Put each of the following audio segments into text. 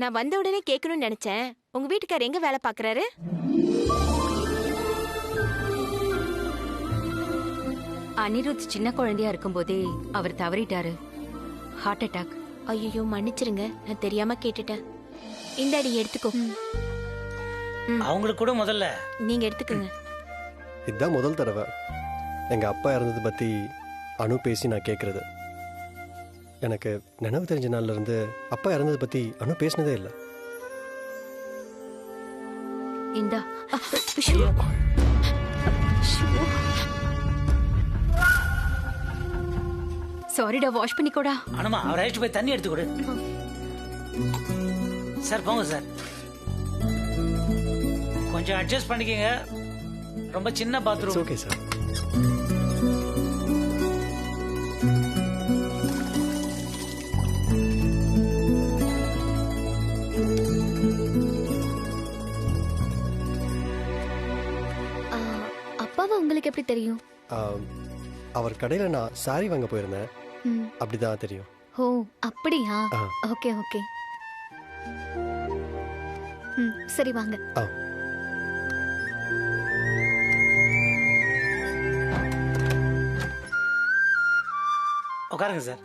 நான் வந்த உடனே கேட்கணும்னு நினைச்சேன். உங்க வீட்டுக்காரர் எங்க வேலை பாக்குறாரு? அனிருத் சின்ன குழந்தையா இருக்கும்போதே அவர் தவறிட்டாரு. Heart attack. ஐயோ மன்னிச்சிருங்க, நான் தெரியாம கேட்டுட்டேன். இந்தாடி எடுத்துக்கோ. அவங்களுக்கு கூட முதல்ல நீங்க எடுத்துக்கோங்க. இதுதான் முதல் தடவை எங்க அப்பா இறந்தது பத்தி அனு பேசி நான் கேட்கறது. எனக்கு நினைவு தெரிஞ்ச நாள்ல இருந்து அப்பா இறந்ததை பத்தி அனு பேசினதே இல்லை. இந்தா. சாரிடா, வாஷ் பண்ணிக்கோடா. அனுமா அவர் அழைச்சிட்டு போய் தண்ணி எடுத்து கொடு. சார் போங்க சார், கொஞ்சம் அட்ஜஸ்ட் பண்ணிக்கங்க. ரொம்ப சின்ன பாத்ரூம். Okay sir. அப்பாவை உங்களுக்கு எப்படி தெரியும்? அவர் கடையில் நான் சாரி வாங்க போயிருந்தேன், அப்படிதான் தெரியும். ஓ அப்படியா? Okay okay. சரி வாங்க. உட்காருங்க சார்.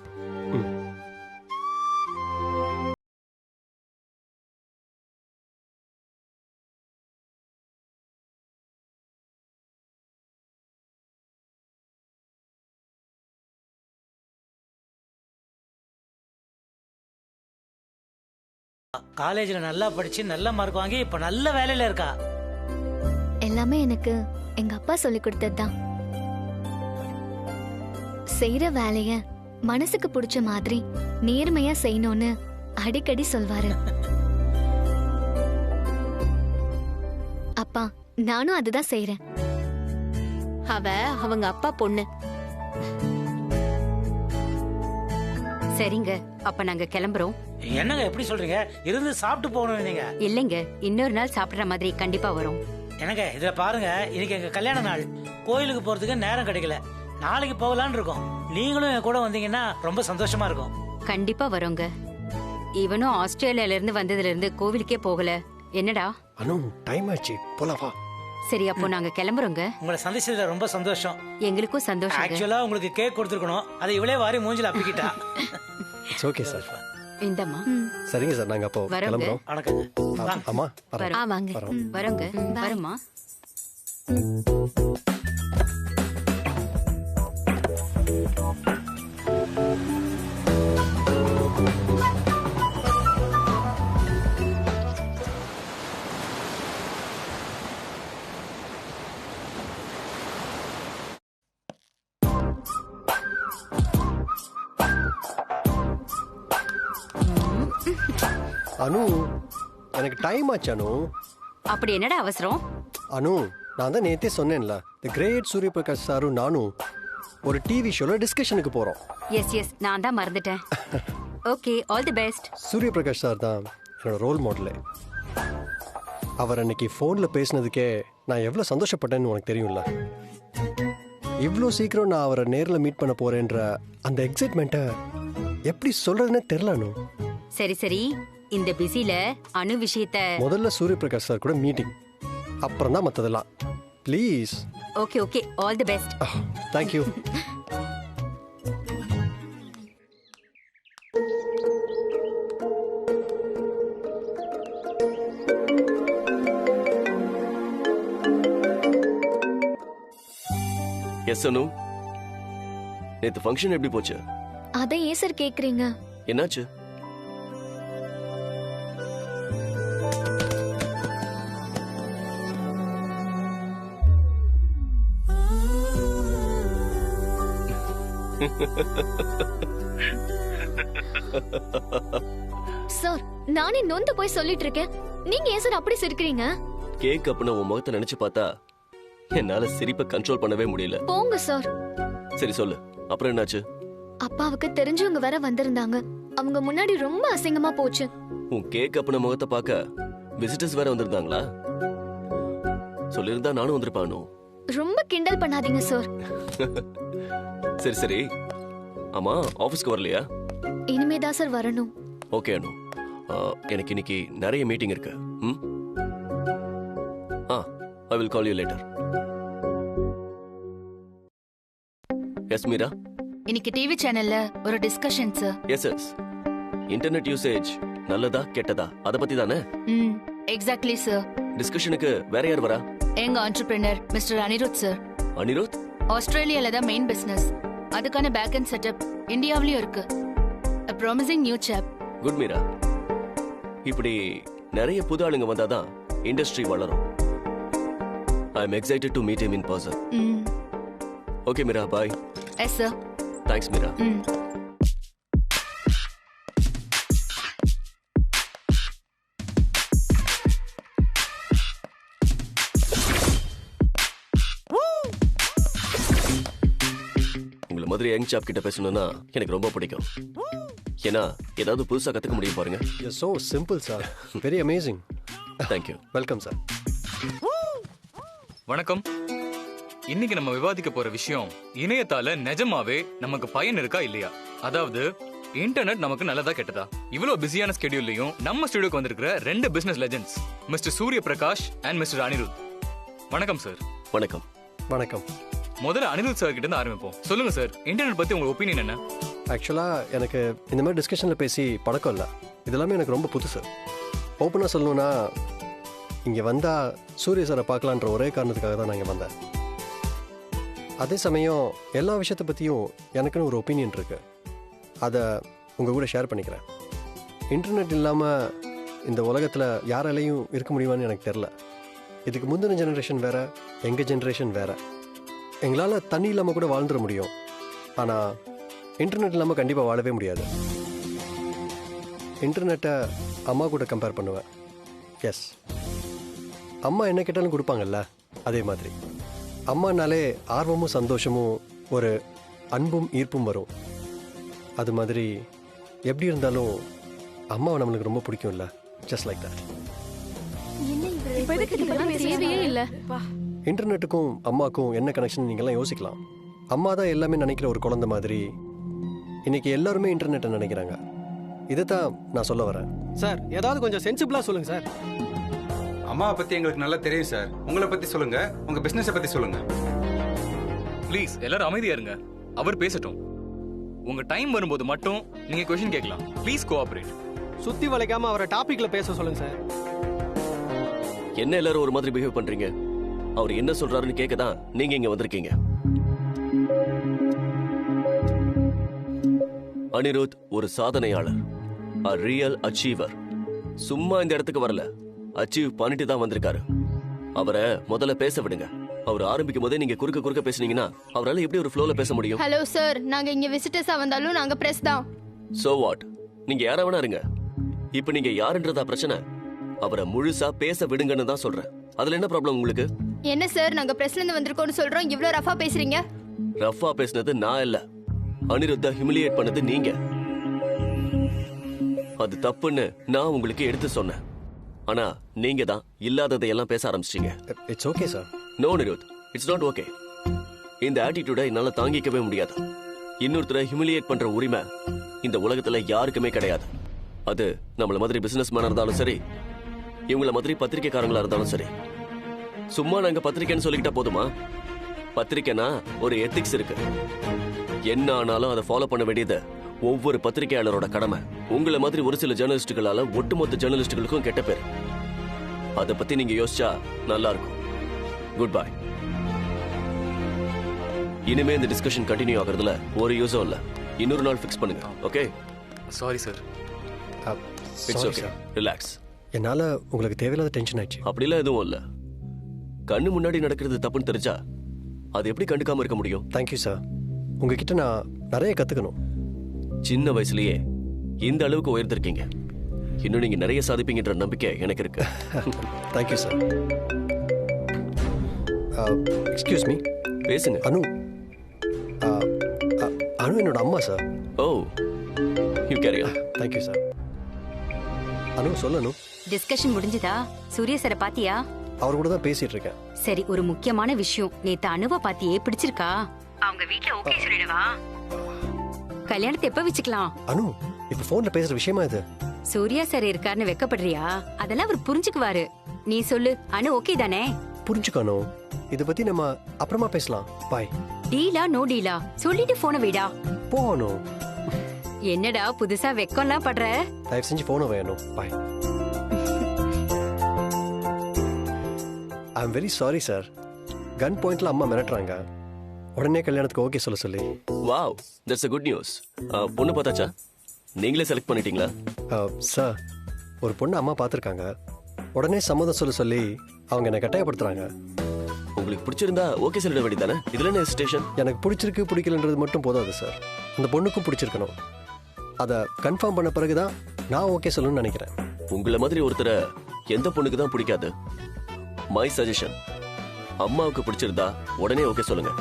காலேஜ்ல நல்லா படிச்சு நல்ல மார்க் வாங்கி இப்ப நல்ல வேலையில இருக்கா. எல்லாமே எனக்கு எங்க அப்பா சொல்லி கொடுத்ததுதான். செய்யற வேலைய மனசுக்கு பிடிச்ச மாதிரி நேர்மையா செய்யணும்னு அடிக்கடி சொல்வாரு. அப்பா நானும் அதுதான் செய்யறேன். அவங்க அப்பா பொண்ணு. சரிங்க, அப்ப நாங்க கிளம்புறோம். என்னங்க எப்படி சொல்றீங்க? இருந்து சாப்பிட்டு போகணும் நீங்க. இல்லைங்க, இன்னொரு நாள் சாப்பிடுற மாதிரி கண்டிப்பா வரும். என்னங்க இதுல பாருங்க, இன்னைக்கு எங்க கல்யாண நாள், கோயிலுக்கு போறதுக்கு நேரம் கிடைக்கல. நாளைக்கு போகலான்னு இருக்கோம். நீங்களும் என் கூட வந்தீங்கன்னா ரொம்ப சந்தோஷமா இருக்கும். கண்டிப்பா வரோங்க. இவனும் ஆஸ்திரேலியால இருந்து வந்ததுல இருந்து கோவிலுக்கே போகல. என்னடா அனு, டைம் ஆச்சு, போலாம் வா. சரி, அப்போ நாங்க கிளம்புறோங்க. உங்களை சந்திச்சதுல ரொம்ப சந்தோஷம். எங்களுக்கும் சந்தோஷம். ஆக்சுவலா உங்களுக்கு கேக் கொடுத்துருக்கணும், அதை இவளே வாரி மூஞ்சில அப்பிக்கிட்டா. It's okay sir. இந்தம்மா. சரிங்க சார், நாங்க அப்போ கிளம்புறோம். வணக்கங்க. அம்மா வாங்க. வரோங்க. வரமா. அனு, எனக்கு டைம் ஆச்சு அனு. அப்படி என்னடா அவசரம்? அனு, நான் தான் நேத்தே சொன்னேன்ல, தி கிரேட் சூரிய பிரகாஷ் சாரும் நானும் ஒரு டிவி ஷோல டிஸ்கஷனுக்கு போறோம். எஸ் நான் தான் மறந்துட்டேன். Okay, all the best. Surya Prakash sir தான் என்னோட ரோல் மாடலே. அவர் அன்னைக்கு ஃபோன்ல பேசினதுக்கே நான் எவ்வளவு சந்தோஷப்பட்டேன்னு உனக்கு தெரியும்ல. இவ்வளோ சீக்கிரம் நான் அவரை நேரில் மீட் பண்ண போறேன்ற அந்த எக்ஸைட்மெண்ட்டை எப்படி சொல்றதுன்னே தெரியல அனு. சரி, இந்த பிஸில அணு விஷயத்த முதல்ல சூரிய பிரகாஷ் சார் கூட மீட்டிங், அப்புறம் தான் மற்றதெல்லாம். Please. Okay, all the best. Thank you. Yes Anu, நேத்து ஃபங்க்ஷன் எப்படி போச்சு? அதை ஏன் சார் கேக்குறீங்க? என்னாச்சு? சார் நானே நொந்து போய் சொல்லிட்டு இருக்கேன், நீங்க ஏன் சார் அப்படி சிரிக்கிறீங்க? கேக் அப்பன உன் முகத்தை நினைச்சு பார்த்தா என்னால சிரிப்பை கண்ட்ரோல் பண்ணவே முடியல. போங்க சார். சரி சொல்லு, அப்புறம் என்னாச்சு? அப்பாவுக்கு தெரிஞ்சவங்க வேற வந்திருந்தாங்க. அவங்க முன்னாடி ரொம்ப அசிங்கமா போச்சு. உன் கேக் அப்பன முகத்தை பார்க்க விசிட்டர்ஸ் வேற வந்திருந்தாங்களா? சொல்லிருந்தா நானும் வந்திருப்பானோ. ரொம்ப கிண்டல் பண்ணாதீங்க சார். சரி, ஆமா ஆபீஸ்க்கு வரலையா? இனிமேதான் சார் வரணும். ஓகே அனு, எனக்கு இன்னைக்கு நிறைய மீட்டிங் இருக்கு. Hmm I will call you later. Yes Meera. இன்னைக்கு டிவி சேனல்ல ஒரு discussion sir. Yes internet usage நல்லதா கெட்டதா அத பத்தி தானே? Exactly sir. டிஸ்கஷனுக்கு வேற யார் வரா? எங்க entrepreneur mister Anirudh sir. Anirudh ஆஸ்திரேலியால தான் மெயின் பிசினஸ். அதுக்கான பேக் அண்ட் செட்டப் இந்தியாவிலயும் இருக்கு. a promising new chap. Good Meera. இப்படி நிறைய புது ஆளுங்க வந்தாதான் இண்டஸ்ட்ரி வளரும். I am excited to meet him in person. Okay Meera, bye. Yes sir. Thanks Meera. உங்களை மாதிரி யங் சாப் கிட்ட பேசணும்னா எனக்கு ரொம்ப பிடிக்கும். ஏன்னா ஏதாவது புதுசா கத்துக்க முடியும் பாருங்க. You're so simple, sir. Very amazing. Thank you. Welcome, sir. வணக்கம். இன்னைக்கு நம்ம விவாதிக்க போற விஷயம் இணையத்தால நிஜமாவே நமக்கு பயன் இருக்கா இல்லையா. அதாவது இன்டர்நெட் நமக்கு நல்லதா கெட்டதா. இவ்வளவு பிஸியான ஸ்கெடியூல்லையும் நம்ம ஸ்டுடியோக்கு வந்திருக்கிற 2 business legends mister Surya Prakash and mister Anirudh. வணக்கம் சார். வணக்கம். வணக்கம். முதல்ல அனிருத் சார் கிட்ட இருந்து ஆரம்பிப்போம். சொல்லுங்க சார், இன்டர்நெட் பத்தி உங்க ஒப்பீனியன் என்ன? ஆக்சுவலாக எனக்கு இந்த மாதிரி டிஸ்கஷனில் பேசி பழக்கம் இல்லை. இதெல்லாமே எனக்கு ரொம்ப புதுசு. ஓப்பனாக சொல்லணும்னா இங்கே வந்தால் சூரிய சாரை பார்க்கலான்ற ஒரே காரணத்துக்காக தான் நான் இங்கே வந்தேன். அதே சமயம் எல்லா விஷயத்தை பற்றியும் எனக்குன்னு ஒரு ஒப்பீனியன் இருக்குது. அதை உங்கள் கூட ஷேர் பண்ணிக்கிறேன். இன்டர்நெட் இல்லாமல் இந்த உலகத்தில் யாராலையும் இருக்க முடியுமான்னு எனக்கு தெரில. இதுக்கு முந்தின ஜெனரேஷன் வேறு, எங்கள் ஜென்ரேஷன் வேறு. எங்களால் தண்ணி இல்லாமல் கூட வாழ்ந்துட முடியும். ஆனால் இன்டர்நெட் இல்லாமல் கண்டிப்பாக வாழவே முடியாது. இன்டர்நெட்டை அம்மா கூட கம்பேர் பண்ணுவேன். எஸ், அம்மா என்ன கேட்டாலும் கொடுப்பாங்கல்ல, அதே மாதிரி அம்மானாலே ஆர்வமும் சந்தோஷமும் ஒரு அன்பும் ஈர்ப்பும் வரும். அது மாதிரி எப்படி இருந்தாலும் அம்மாவை நம்மளுக்கு ரொம்ப பிடிக்கும்ல. Just like that. இன்டர்நெட்டுக்கும் அம்மாவுக்கும் என்ன கனெக்ஷன் நீங்கள்லாம் யோசிக்கலாம். அம்மா தான் எல்லாமே நினைக்கிற ஒரு குழந்தை மாதிரி இன்னைக்கு எல்லாருமே இன்டர்நெட்டை நினைக்கிறாங்க. இதை தான் நான் சொல்ல வரேன். சார், ஏதாவது கொஞ்சம் சென்சிபிளாக சொல்லுங்க சார். அம்மாவை பற்றி எங்களுக்கு நல்லா தெரியும் சார். உங்களை பற்றி சொல்லுங்க, உங்க பிசினஸை பற்றி சொல்லுங்க. ப்ளீஸ் எல்லாரும் அமைதியா இருங்க, அவர் பேசட்டும். உங்க டைம் வரும்போது மட்டும் நீங்க क्वेश्चन கேட்கலாம். Please cooperate. சுத்தி வளைக்காம அவரை டாபிக்ல பேச சொல்லுங்க சார். என்ன எல்லாரும் ஒரு மாதிரி பிஹேவ் பண்றீங்க? அவர் என்ன சொல்றாருன்னு கேட்க தான் நீங்க இங்க வந்திருக்கீங்க. அனிருத் ஒரு சாதனையாளர், a real achiever. சும்மா இந்த இடத்துக்கு வரல, அச்சீவ் பண்ணிட்டு தான் வந்திருக்காரு. அவரை முதல்ல பேச விடுங்க. அவர் ஆரம்பிக்கும் போதே நீங்க குறுக்க பேசுனீங்கன்னா அவரால எப்படி ஒரு ஃப்ளோல பேச முடியும்? ஹலோ சார், நாங்க இங்க விசிட்டர்ஸா வந்தாலும் நாங்க பிரஸ் தான். So what? நீங்க யாரா வேணா இருங்க. இப்ப நீங்க யாருன்றதா பிரச்சனை? அவரை முழுசா பேச விடுங்கன்னு தான் சொல்றேன். அதுல என்ன ப்ராப்ளம் உங்களுக்கு? என்ன சார், நாங்க பிரஸ்ல இருந்து வந்திருக்கோம்னு சொல்றோம், இவ்ளோ ரஃபா பேசுறீங்க? ரஃபா பேசுனது நான் இல்ல, அனிருத்த ஹியூமிலியேட் பண்ணது நீங்க. அது தப்புன்னு நான் உங்களுக்கு எடுத்து சொன்னேன். ஆனா நீங்க தான் இல்லாததையெல்லாம் பேச ஆரம்பிச்சிட்டீங்க. It's okay sir. No Anirudh, it's not okay. இந்த ஆட்டிடியூடை என்னால தாங்கிக்கவே முடியாது. இன்னொருத்தரை ஹியூமிலியேட் பண்ற உரிமை இந்த உலகத்துல யாருக்குமே கிடையாது. அது நம்மள மாதிரி பிசினஸ் மேனா இருந்தாலும் சரி, இவங்கள மாதிரி பத்திரிக்கைக்காரங்களா இருந்தாலும் சரி. சும்மா நாங்க பத்திரிக்கைன்னு சொல்லிக்கிட்டா போதுமா? பத்திரிக்கைனா ஒரு எத்திக்ஸ் இருக்கு. என்ன ஆனாலும் அதை ஃபாலோ பண்ண வேண்டியது ஒவ்வொரு பத்திரிகையாளரோட கடமை. உங்களை மாதிரி ஒரு சில ஜேர்னலிஸ்டுகளால ஒட்டுமொத்த ஜேர்னலிஸ்டுகளுக்கும் கெட்ட பேர். அதை பத்தி நீங்க யோசிச்சா நல்லா இருக்கும். Good bye. இனிமே இந்த டிஸ்கஷன் கண்டினியூ ஆகுறதுல ஒரு யூஸும் இல்ல. இன்னொரு நாள் ஃபிக்ஸ் பண்ணுங்க. Okay? Sorry sir. It's okay, relax. என்னால உங்களுக்கு தேவையில்லாத டென்ஷன் ஆயிடுச்சு. அப்படிலாம் எதுவும் இல்ல. கண்ணு முன்னாடி நடக்கிறது தப்புன்னு தெரிஞ்சா அது எப்படி கண்டுக்காம இருக்க முடியும்? Thank you sir. உங்ககிட்ட நான் நிறைய கத்துக்கணும். சின்ன வயசுலயே இந்த அளவுக்கு உயர்ந்திருக்கீங்க. இன்னும் நீங்க நிறைய சாதிப்பீங்கன்ற நம்பிக்கை எனக்கு இருக்கு. Thank you sir. Excuse me. பேசுங்க. அனு. அனு என்னோட அம்மா sir. Oh, you carry on. Thank you sir. Anu சொல்லணும். டிஸ்கஷன் முடிஞ்சதா? சூரிய சாரை பாத்தியா? அவர் கூட தான் பேசிட்டு இருக்கேன். சரி, ஒரு முக்கியமான விஷயம். நேத்து அனுவ பாத்தியே, பிடிச்சிருக்கா? அவங்க வீட்ல ஓகே சொல்லிடுவா. கல்யாணத்தை எப்ப வச்சுக்கலாம்? அனு, இப்ப போன்ல பேசுற விஷயமா இது? சூர்யா சார் இருக்காருன்னு வெக்கப்படுறியா? அதெல்லாம் அவர் புரிஞ்சுக்குவாரு. நீ சொல்லு, அனு ஓகே தானே? புரிஞ்சுக்கணும். இதை பத்தி நம்ம அப்புறமா பேசலாம். பாய். டீலா நோ டீலா சொல்லிட்டு போன வைடா. போகணும். என்னடா புதுசா வெக்கம்லாம் படுற? தயவு செஞ்சு போன வேணும். Bye. I am very sorry sir. Gun பாயிண்ட்ல அம்மா மிரட்டுறாங்க. உடனே கல்யாணத்துக்கு ஓகே சொல்ல சொல்லி. Wow, that's a good news. பொண்ணு பார்த்தாச்சா? நீங்களே செலக்ட் பண்ணிட்டீங்களா? சார், ஒரு பொண்ணு அம்மா பார்த்துருக்காங்க. உடனே சம்மதம் சொல்ல சொல்லி அவங்க என்னை கட்டாயப்படுத்துறாங்க. உங்களுக்கு பிடிச்சிருந்தா ஓகே சொல்லிட வேண்டியதானே? இதுல என்ன ஹெசிடேஷன்? எனக்கு பிடிச்சிருக்கு பிடிக்கலன்றது மட்டும் போதாது சார். அந்த பொண்ணுக்கும் பிடிச்சிருக்கணும். அதை கன்ஃபார்ம் பண்ண பிறகுதான் நான் ஓகே சொல்லணும்னு நினைக்கிறேன். உங்களை மாதிரி ஒருத்தரை எந்த பொண்ணுக்கு தான் பிடிக்காது? மை சஜஷன், அம்மாவுக்கு பிடிச்சிருந்தா உடனே ஓகே சொல்லுங்க.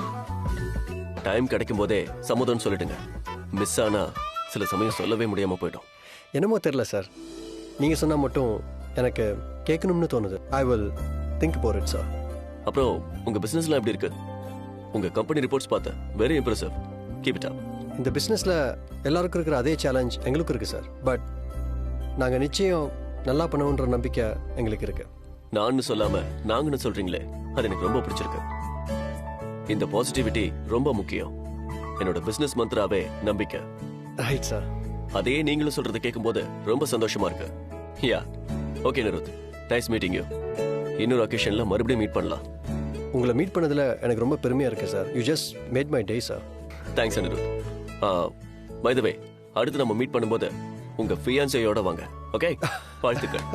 டைம் கிடைக்கும் போதே சம்மதம்னு சொல்லிடுங்க. மிஸ் ஆனா சில சமயம் சொல்லவே முடியாம போயிடும். என்னமோ தெரியல சார், நீங்க சொன்னா மட்டும் எனக்கு கேட்கணும்னு தோணுது. I will think about it sir. அப்புறம் உங்க பிசினஸ்லாம் எப்படி இருக்கு? உங்க கம்பெனி ரிப்போர்ட்ஸ் பார்த்தேன், very impressive. Keep it up. இந்த பிசினஸ்ல எல்லாருக்கும் இருக்கிற அதே சேலஞ்ச் எங்களுக்கும் இருக்கு சார். பட் நாங்க நிச்சயம் நல்லா பண்ணுவோன்ற நம்பிக்கை எங்களுக்கு இருக்கு. நான் சொல்லாம நாங்கன்னு சொல்றீங்களே, அது எனக்கு ரொம்ப பிடிச்சிருக்கு. இந்த பாசிட்டிவிட்டி ரொம்ப முக்கியம். என்னோட பிசினஸ் மந்த்ராவே நம்பிக்கை. Right sir. அதே நீங்களும் சொல்றதை கேட்கும்போது ரொம்ப சந்தோஷமா இருக்கு. யா, ஓகே நிருத், நைஸ் மீட்டிங் யூ. இன்னொரு அக்கேஷன்ல மறுபடியும் மீட் பண்ணலாம். உங்களை மீட் பண்ணதுல எனக்கு ரொம்ப பெருமையா இருக்கு sir. You just made my day sir. Thanks Anirudh. By the way, அடுத்து நம்ம மீட் பண்ணும்போது உங்க ஃபியான்சேயோட வாங்க. ஓகே, வாழ்த்துக்கள்.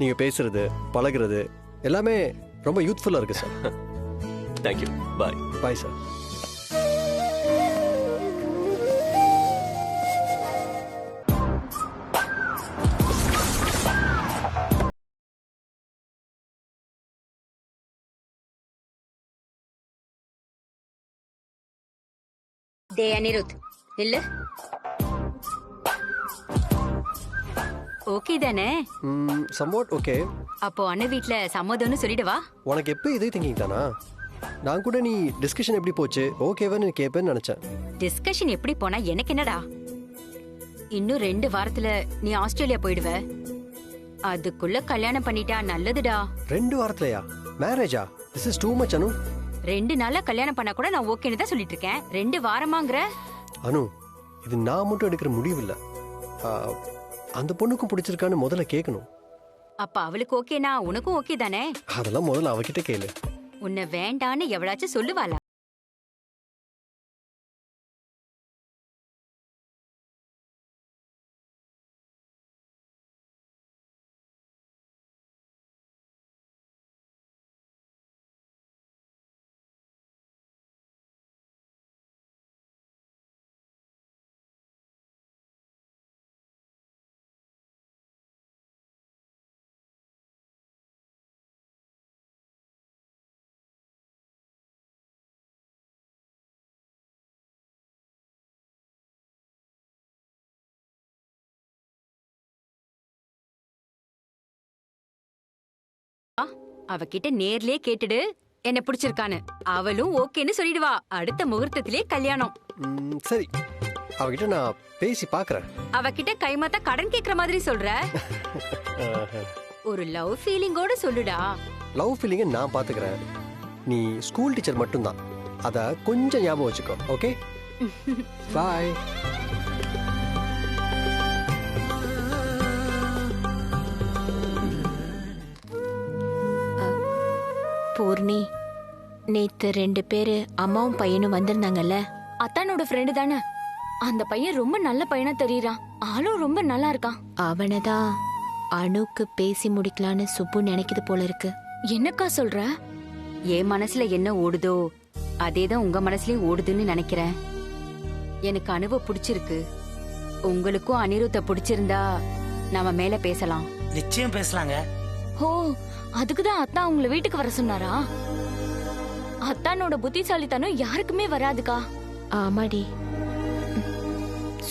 நீங்க பேசுறது, பழகுறது எல்லாமே ரொம்ப யூத்ஃபுல்லா இருக்கு சார். தேங்க்யூ. பாய். Bye sir. டே அனிருத், இல்ல ஓகே தானே? Somewhat okay. அப்போ அண்ணு வீட்ல சம்மதம்னு சொல்லிடவா? உனக்கு எப்போ இதே திங்கிங் தானா? நான் கூட நீ டிஸ்கஷன் எப்படி போச்சு ஓகேவான்னு கேட்பேன்னு நினைச்சேன். டிஸ்கஷன் எப்படி போனா எனக்கு என்னடா? இன்னும் 2 வாரத்துல நீ ஆஸ்திரேலியா போயிடுவ. அதுக்குள்ள கல்யாணம் பண்ணிட்டா நல்லதுடா. 2 வாரத்துலயா மேரேஜா? திஸ் இஸ் டூ மச் அனு. 2 நாள்ல கல்யாணம் பண்ணா கூட நான் ஓகேன்னு தான் சொல்லிட்டு இருக்கேன். 2 வாரமாங்கற? அனு, இது நான் மட்டும் எடுக்கிற முடிவு இல்ல. அந்த பொண்ணுக்கும் பிடிச்சிருக்கான்னு முதல்ல கேட்கணும். அப்ப அவளுக்கு ஓகேனா உனக்கும் ஓகே தானே? அதெல்லாம் முதல்ல அவகிட்ட கேளு. உன்னை வேண்டான்னு எவளாச்சும் சொல்லுவாளா? அவகிட்ட நேர்லயே கேட்டுடு என்ன பிடிச்சிருக்கான்னு. அவளும் ஓகேன்னு சொல்லிடுவா. அடுத்த முகூர்த்தத்திலே கல்யாணம். சரி, அவகிட்ட நான் பேசி பாக்குறேன். அவகிட்ட கைமாத்தா கடன் கேக்குற மாதிரி சொல்ற. ஒரு லவ் ஃபீலிங்கோட சொல்லுடா. லவ் ஃபீலிங்க நான் பாத்துக்கிறேன். நீ ஸ்கூல் டீச்சர் மட்டும்தான், அத கொஞ்சம் ஞாபகம் வச்சுக்கோ. ஓகே, பாய். பூர்ணி, நேத்து 2 பேரு அம்மாவும் பையனும் வந்திருந்தாங்கல்ல. அத்தானோட ஃப்ரெண்டு தானே? அந்த பையன் ரொம்ப நல்ல பையனா தெரியறான். ஆளும் ரொம்ப நல்லா இருக்கான். அவனதான் அணுக்கு பேசி முடிக்கலான்னு சுப்பு நினைக்குது போல இருக்கு. என்னக்கா சொல்ற? என் மனசுல என்ன ஓடுதோ அதேதான் உங்க மனசுலயும் ஓடுதுன்னு நினைக்கிறேன். எனக்கு அனுவ பிடிச்சிருக்கு. உங்களுக்கும் அனிருத்த பிடிச்சிருந்தா நாம மேல பேசலாம். நிச்சயம் பேசலாங்க. ஹோ, அதுக்குதான் அத்தா உங்களை வீட்டுக்கு வர சொன்னாரா? அத்தானோட புத்திசாலித்தனம் யாருக்குமே வராதுக்கா. ஆமாடி,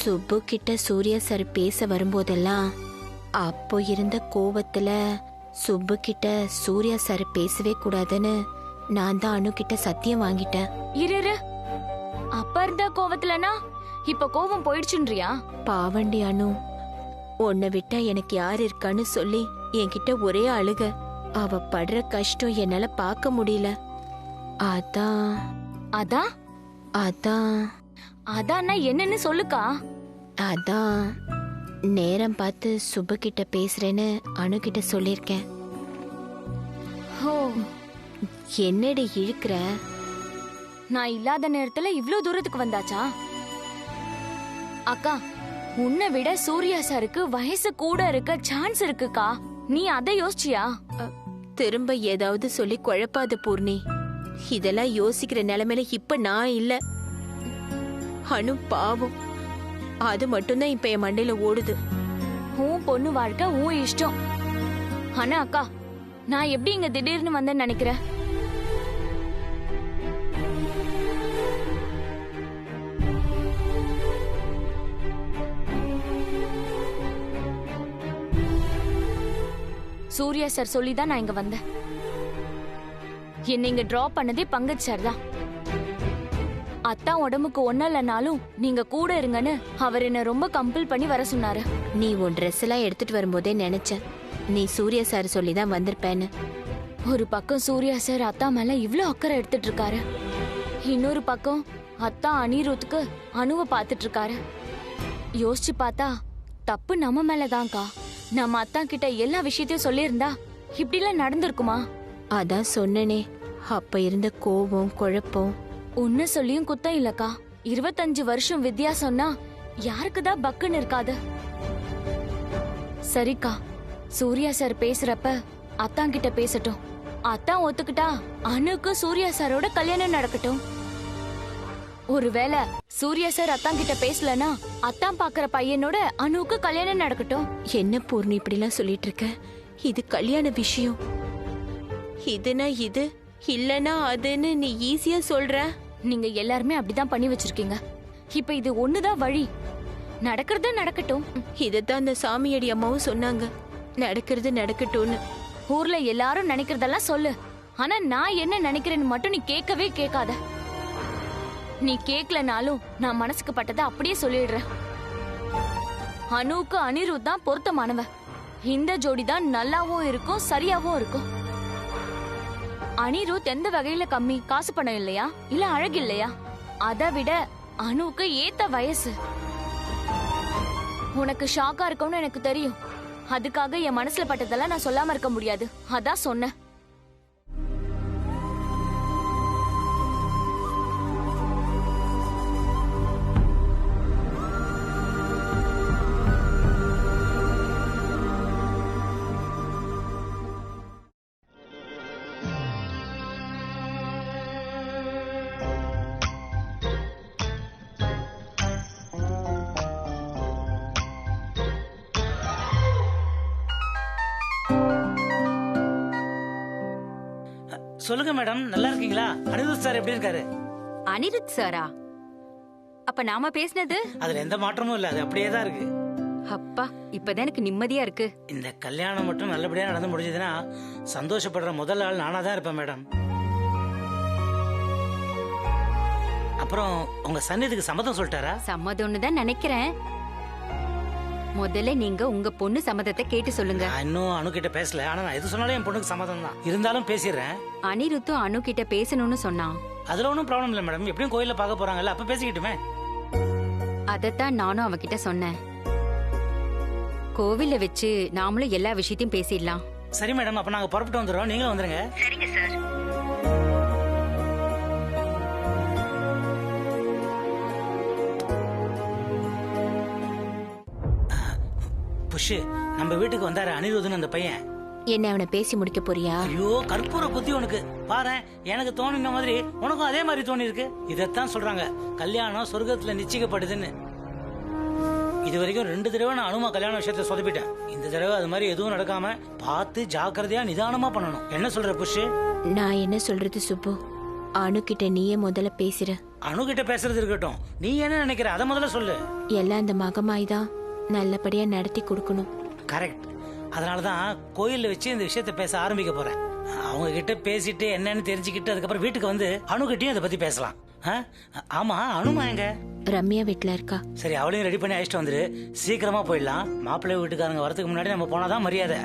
சுப்பு கிட்ட சூர்யா சார் பேச வரும்போதெல்லாம் அப்போ இருந்த கோவத்துல சுப்பு கிட்ட சூர்யா சார் பேசவே கூடாதுன்னு நான் தான் அனு கிட்ட சத்தியம் வாங்கிட்டேன். இரு, அப்ப இருந்த கோவத்துலனா இப்ப கோவம் போயிடுச்சுன்றியா? பாவண்டி அனு, உன்னை விட்டா எனக்கு யார் இருக்கான்னு சொல்லி என்கிட்ட ஒரே அழுக. அவ படுற கஷ்டம் என்னால பார்க்க முடியல. அதான் அதான் அதான் அதான்னா என்னன்னு சொல்லுக்கா. அதான் நேரம் பார்த்து சுப்பு கிட்ட பேசுறேன்னு அனு கிட்ட சொல்லிருக்கேன். ஓ, என்னடி இழுக்கிற? நான் இல்லாத நேரத்துல இவ்ளோ தூரத்துக்கு வந்தாச்சா? அக்கா, உன்னை விட சூர்யா சாருக்கு வயசு கூட இருக்க சான்ஸ் இருக்குக்கா. நீ அதை யோசிச்சியா? திரும்ப ஏதாவது சொல்லி குழப்பாத பூர்ணி. இதெல்லாம் யோசிக்கிற நிலைமையில இப்ப நான் இல்ல. அனு பாவம், அது மட்டும்தான் இப்ப என் மண்டையில ஓடுது. உன் பொண்ணு வாழ்க்கை உன் இஷ்டம். ஆனா அக்கா, நான் எப்படி இங்க திடீர்னு வந்தேன்னு நினைக்கிறேன்? சூர்யா சார் சொல்லிதான் நான் இங்க வந்தேன். என்னை இங்க டிராப் பண்ணதே பங்கஜ் சார் தான். அத்தா உடம்புக்கு ஒன்னும் இல்லைனாலும் நீங்க கூட இருங்கன்னு அவர் என்ன ரொம்ப கம்பல் பண்ணி வர சொன்னாரு. நீ உன் ட்ரெஸ் எல்லாம் எடுத்துட்டு வரும்போதே நினைச்சேன் நீ சூர்யா சார் சொல்லிதான் வந்திருப்பேன்னு. ஒரு பக்கம் சூர்யா சார் அத்தா மேல இவ்ளோ அக்கறை எடுத்துட்டு இருக்காரு, இன்னொரு பக்கம் அத்தா அனிருத்துக்கு அனுவை பாத்துட்டு இருக்காரு. யோசிச்சு பார்த்தா தப்பு நம்ம மேலதான்க்கா. நம்ம அத்தா கிட்ட எல்லா விஷயத்தையும் சொல்லியிருந்தா இப்படிலாம் நடந்திருக்குமா? அதான் சொன்னனே, அப்ப இருந்த கோபம் குழப்பம். உன்ன சொல்லியும் குத்தம் இல்லக்கா. 25 வருஷம் வித்தியாசம்னா யாருக்குதான் பக்குன்னு இருக்காது. சரிக்கா, சூர்யா சார் பேசுறப்ப அத்தான் கிட்ட பேசட்டும். அத்தான் ஒத்துக்கிட்டா அனுக்கு சூர்யா சாரோட கல்யாணம் நடக்கட்டும். ஒருவேளை சூர்யா சார் அத்தான் கிட்ட பேசலனா அத்தான் பாக்குற பையனோட அனுக்கு கல்யாணம் நடக்கட்டும். என்ன பூர்ணி இப்படிலாம் சொல்லிட்டு இருக்க? இது கல்யாண விஷயம். இதுனா இது, இல்லனா அதுன்னு நீ ஈஸியா சொல்ற. நீங்க எல்லாருமே அப்படிதான் பண்ணி வச்சிருக்கீங்க. இப்ப இது ஒண்ணுதான் வழி. நடக்கிறது நடக்கட்டும். இதத்தான் அந்த சாமியடி அம்மாவும் சொன்னாங்க, நடக்கிறது நடக்கட்டும்னு. ஊர்ல எல்லாரும் நினைக்கிறதெல்லாம் சொல்லு, ஆனா நான் என்ன நினைக்கிறேன்னு மட்டும் நீ கேட்கவே கேட்காத. நீ கேட்கலனாலும் நான் மனசுக்கு பட்டதை அப்படியே சொல்லிடுறேன். அனுக்கு அனிருத் தான் பொருத்தமானவ. இந்த ஜோடி தான் நல்லாவும் இருக்கும் சரியாவும் இருக்கும். அனிருத் எந்த வகையில கம்மி? காசு பணம் இல்லையா, இல்ல அழகு இல்லையா? அதை விட அனுக்கு ஏத்த வயசு. உனக்கு ஷாக்கா இருக்கும்னு எனக்கு தெரியும். அதுக்காக என் மனசுல பட்டதெல்லாம் நான் சொல்லாம இருக்க முடியாது. அதான் சொன்னேன். சொல்லுங்க மேடம், நல்லா இருக்கீங்களா? அனிருத் சார் எப்படி இருக்காரு? அனிருத் சாரா? அப்ப நாம பேசினது அதுல எந்த மாற்றமும் இல்ல, அது அப்படியே தான் இருக்கு. அப்பா, இப்பதான் எனக்கு நிம்மதியா இருக்கு. இந்த கல்யாணம் மட்டும் நல்லபடியா நடந்து முடிஞ்சதுன்னா சந்தோஷப்படுற முதல் ஆள் நானா தான் இருப்பேன் மேடம். அப்புறம் உங்க சன்னிதிக்கு சம்மதம் சொல்லிட்டாரா? சம்மதம்னு தான் நினைக்கிறேன். முதல்ல நீங்க உங்க பொண்ணு சம்மதத்தை கேட்டு சொல்லுங்க. இன்னும் அனு கிட்ட பேசல, ஆனா நான் எது சொன்னாலும் என் பொண்ணுக்கு சம்மதம் தான். இருந்தாலும் பேசிடுறேன். அனிருத்தும் அனு கிட்ட பேசணும்னு சொன்னான். அதுல ஒன்றும் ப்ராப்ளம் இல்ல மேடம், எப்படியும் கோயில்ல பார்க்க போறாங்கல்ல, அப்ப பேசிக்கிட்டுமே. அதத்தான் நானும் அவகிட்ட சொன்னேன். கோவில்ல வச்சு நாமளும் எல்லா விஷயத்தையும் பேசிடலாம். சரி மேடம், அப்ப நாங்க புறப்பட்டு வந்துடுறோம், நீங்களும் வந்துருங்க. சரிங்க சார். புஷ், நம்ம வீட்டுக்கு வந்தாரு அனிருத்னு அந்த பையன். என்ன அவனை பேசி முடிக்க போறியா? ஐயோ, கற்பூர புத்தி உனக்கு. பாரு, எனக்கு தோணுன மாதிரி உனக்கும் அதே மாதிரி தோணி இருக்கு. இதத்தான் சொல்றாங்க கல்யாணம் சொர்க்கத்துல நிச்சயிக்கப்படுதுன்னு. இது வரைக்கும் 2 தடவை நான் அனுமா கல்யாண விஷயத்த சொதப்பிட்டேன். இந்த தடவை அது மாதிரி எதுவும் நடக்காம பார்த்து ஜாக்கிரதையா நிதானமா பண்ணணும். என்ன சொல்ற புஷ்? நான் என்ன சொல்றது சுப்பு, அனு கிட்ட நீயே முதல்ல பேசுற. அனு கிட்ட பேசுறது இருக்கட்டும், நீ என்ன நினைக்கிற அதை முதல்ல சொல்லு. எல்லாம் அந்த மகமாய் தான் நல்லபடியா நடத்தி கொடுக்கணும். கரெக்ட். அதனாலதான் கோயில்ல வச்சு இந்த விஷயத்த பேச ஆரம்பிக்க போறேன். அவங்க கிட்ட பேசிட்டு என்னன்னு தெரிஞ்சுக்கிட்டு அதுக்கப்புறம் வீட்டுக்கு வந்து அனு கிட்டயும் அதை பத்தி பேசலாம். ஆமா, அனுமா எங்க? ரம்யா வீட்ல இருக்கா. சரி, அவளையும் ரெடி பண்ணி அழைச்சிட்டு வந்துரு. சீக்கிரமா போயிடலாம். மாப்பிள்ளை வீட்டுக்காரங்க வரதுக்கு முன்னாடி நம்ம போனாதான் மரியாதை.